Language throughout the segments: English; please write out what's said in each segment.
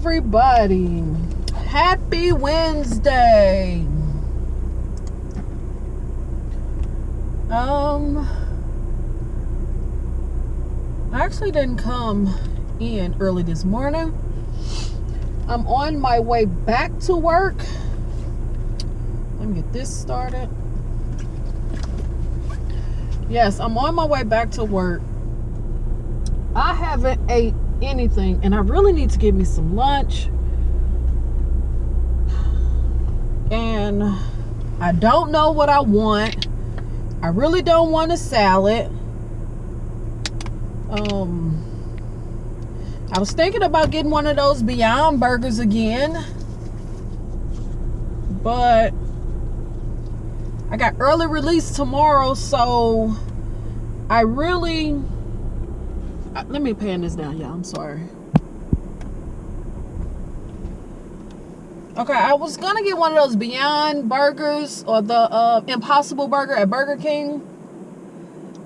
everybody. Happy Wednesday. I actually didn't come in early this morning. I'm on my way back to work. Let me get this started. Yes, I'm on my way back to work. I haven't ate anything and I really need to get me some lunch. And I don't know what I want. I really don't want a salad. I was thinking about getting one of those Beyond Burgers again, but I got early release tomorrow, so I really, let me pan this down, y'all. I'm sorry. Okay, I was gonna get one of those Beyond Burgers or the Impossible Burger at Burger King,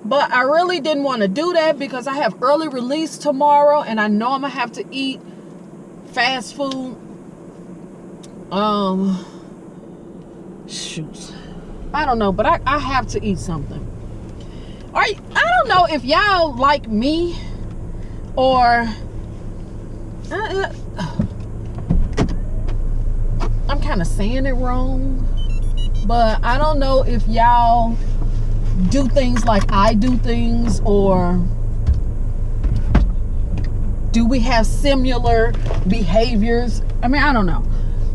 but I really didn't want to do that because I have early release tomorrow and I know I'm gonna have to eat fast food. Shoot, I don't know, but I have to eat something. All right, I don't know if y'all like me or I'm kind of saying it wrong, but I don't know if y'all do things like I do things, or do we have similar behaviors? I mean, I don't know,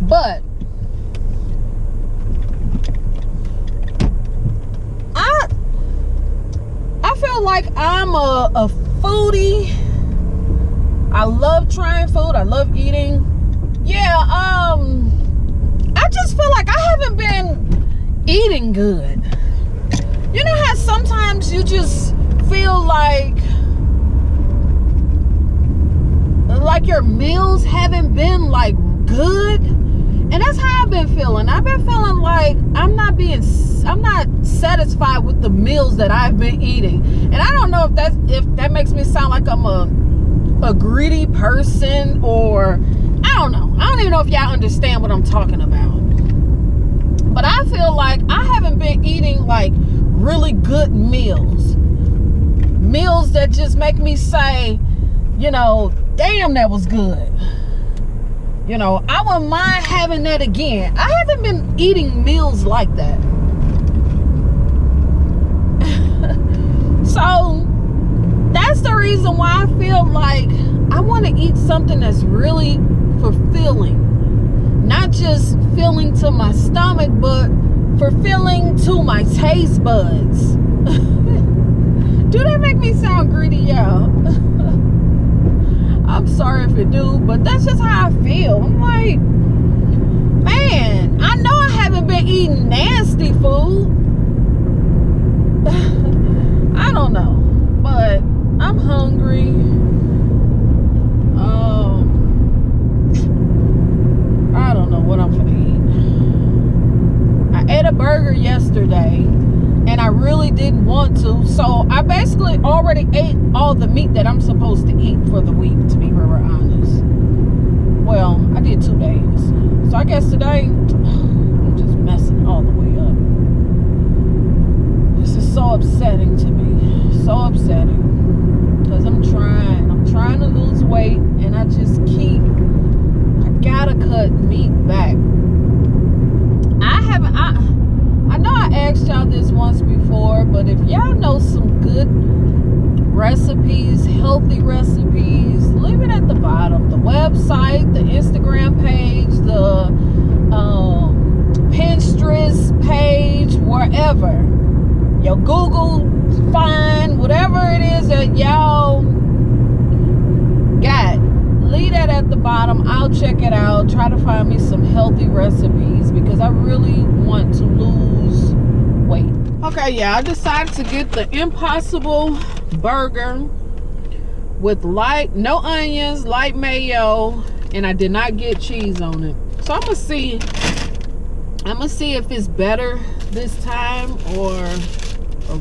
but I feel like I'm a foodie. I love trying food. I love eating. Yeah, I just feel like I haven't been eating good. You know how sometimes you just feel like your meals haven't been like good? And that's how I've been feeling. I've been feeling like I'm not satisfied with the meals that I've been eating. And I don't know if that makes me sound like I'm a greedy person, or I don't know. I don't even know if y'all understand what I'm talking about. But I feel like I haven't been eating like really good meals. Meals that just make me say, you know, damn, that was good. You know, I wouldn't mind having that again. I haven't been eating meals like that. So that's the reason why I feel like I want to eat something that's really fulfilling. Not just filling to my stomach, but fulfilling to my taste buds. Do that make me sound greedy, y'all? I'm sorry if it do, but that's just how I feel. I'm like, man, I know I haven't been eating nasty food. I don't know, but I'm hungry. I don't know what I'm gonna eat. I ate a burger yesterday and I really didn't want to, so I basically already ate all the meat that I'm supposed to eat for the week, to be very honest. Well, I did 2 days, so I guess today I'm just messing all the way up. This is so upsetting to me, so upsetting, because I'm trying to lose weight, and I gotta cut meat back. I know I asked y'all this once before, but if y'all know some good recipes, healthy recipes, leave it at the bottom. The website, the Instagram page, the Pinterest page, wherever. Your Google find, whatever it is that y'all got, leave that at the bottom. I'll check it out. Try to find me some healthy recipes because I really want to lose weight. Okay, yeah, I decided to get the Impossible Burger with no onions, light mayo, and I did not get cheese on it. So I'm gonna see if it's better this time or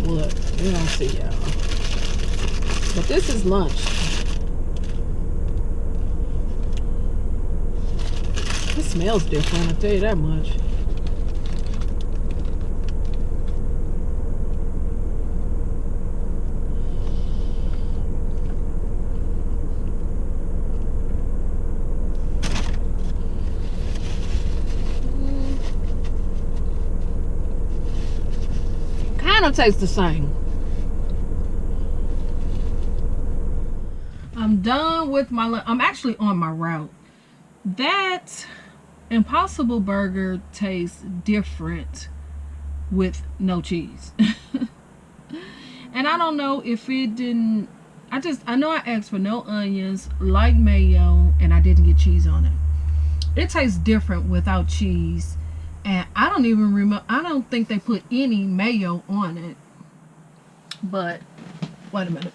what. We don't see, y'all. But this is lunch. It smells different, I'll tell you that much. Kind of tastes the same. I'm done with my, I'm actually on my route. That Impossible Burger tastes different with no cheese. And I don't know if it didn't, I know I asked for no onions, like mayo, and I didn't get cheese on it. It tastes different without cheese. And I don't even remember, I don't think they put any mayo on it. But, wait a minute.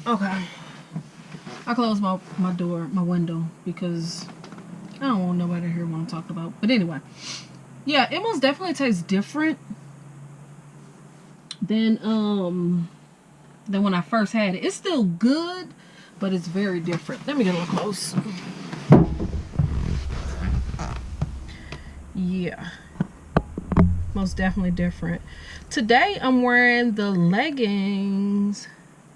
Okay. I closed my door, my window, because I don't want nobody to hear what I'm talking about. But anyway. Yeah, it most definitely tastes different than when I first had it. It's still good, but it's very different. Let me get a little close. Yeah. Most definitely different. Today I'm wearing the leggings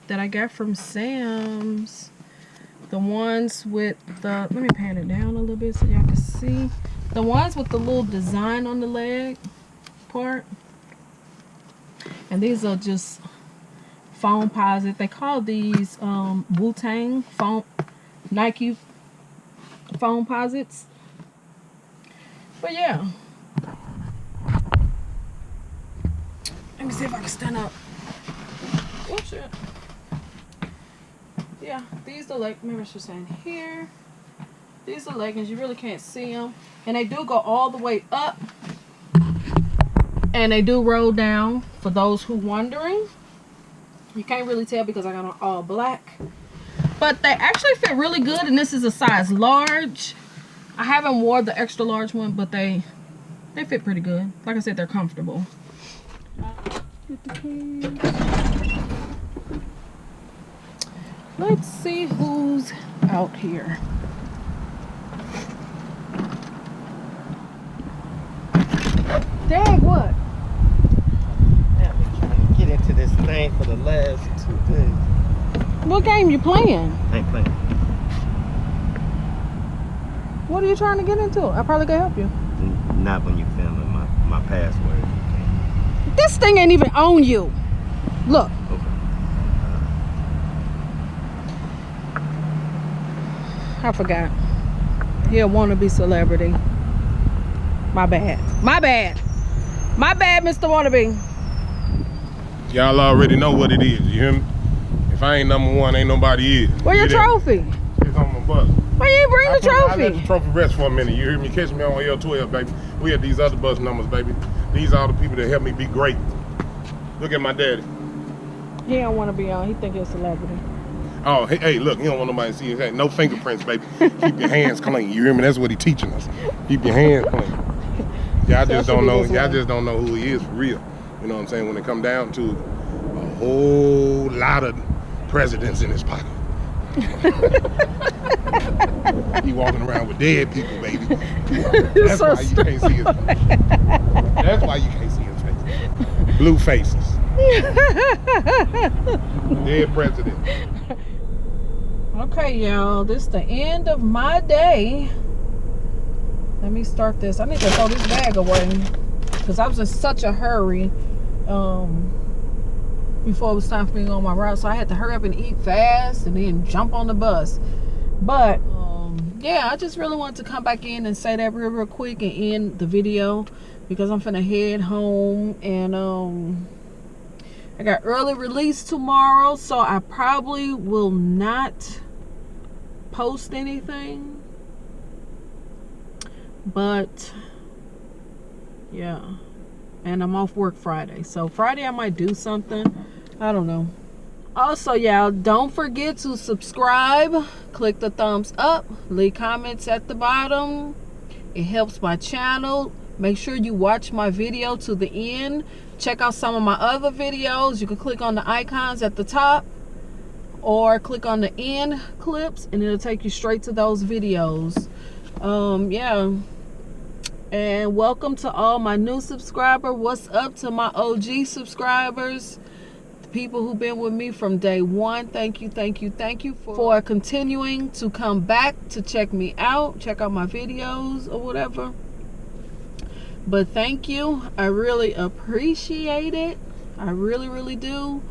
that I got from Sam's. The ones with the, let me pan it down a little bit so y'all can see. The ones with the little design on the leg part. And these are just foam posit. They call these Wu-Tang foam, Nike foam posits. But yeah. Let me see if I can stand up. Oh shit. Yeah, these are like, maybe I should say in here. These are leggings, you really can't see them. And they do go all the way up. And they do roll down, for those who wondering. You can't really tell because I got on all black. But they actually fit really good, and this is a size large. I haven't worn the extra large one, but they fit pretty good. Like I said, they're comfortable. Let's see who's out here. Dang, what? I've been trying to get into this thing for the last 2 days. What game you playing? I ain't playing. What are you trying to get into? I probably can help you. Not when you filming my password. This thing ain't even on you. Look. Okay. I forgot. He a wannabe celebrity. My bad. My bad. My bad, Mr. Wannabe. Y'all already know what it is, you hear me? If I ain't number one, ain't nobody is. Where your trophy? It's on my bus. Why you ain't bring the I trophy? let the trophy rest for a minute. You hear me? Catch me on L12, baby. We had these other bus numbers, baby. These are the people that help me be great. Look at my daddy. He don't want to be on. He think he's a celebrity. Oh, hey, look, you don't want nobody to see his hand. No fingerprints, baby. Keep your hands clean. You hear me? That's what he's teaching us. Keep your hands clean. Y'all just don't know. Y'all just don't know who he is for real. You know what I'm saying? When it come down to a whole lot of presidents in his pocket. He walking around with dead people, baby. That's so why you can't see his face. That's why you can't see his face. Blue faces. Dead president. Okay, y'all. This is the end of my day. Let me start this. I need to throw this bag away because I was in such a hurry before it was time for me to go on my route. So I had to hurry up and eat fast and then jump on the bus. But yeah, I just really wanted to come back in and say that real quick and end the video because I'm finna head home. And I got early release tomorrow, so I probably will not post anything. But yeah, and I'm off work Friday, so Friday I might do something. I don't know. Also, y'all, don't forget to subscribe, click the thumbs up, leave comments at the bottom. It helps my channel. Make sure you watch my video to the end. Check out some of my other videos. You can click on the icons at the top. or click on the end clips and it'll take you straight to those videos. Yeah. And welcome to all my new subscribers. What's up to my OG subscribers? The people who've been with me from day one. Thank you for continuing to come back to check me out, check out my videos or whatever. But thank you. I really appreciate it. I really do.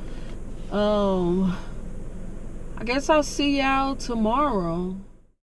I guess I'll see y'all tomorrow.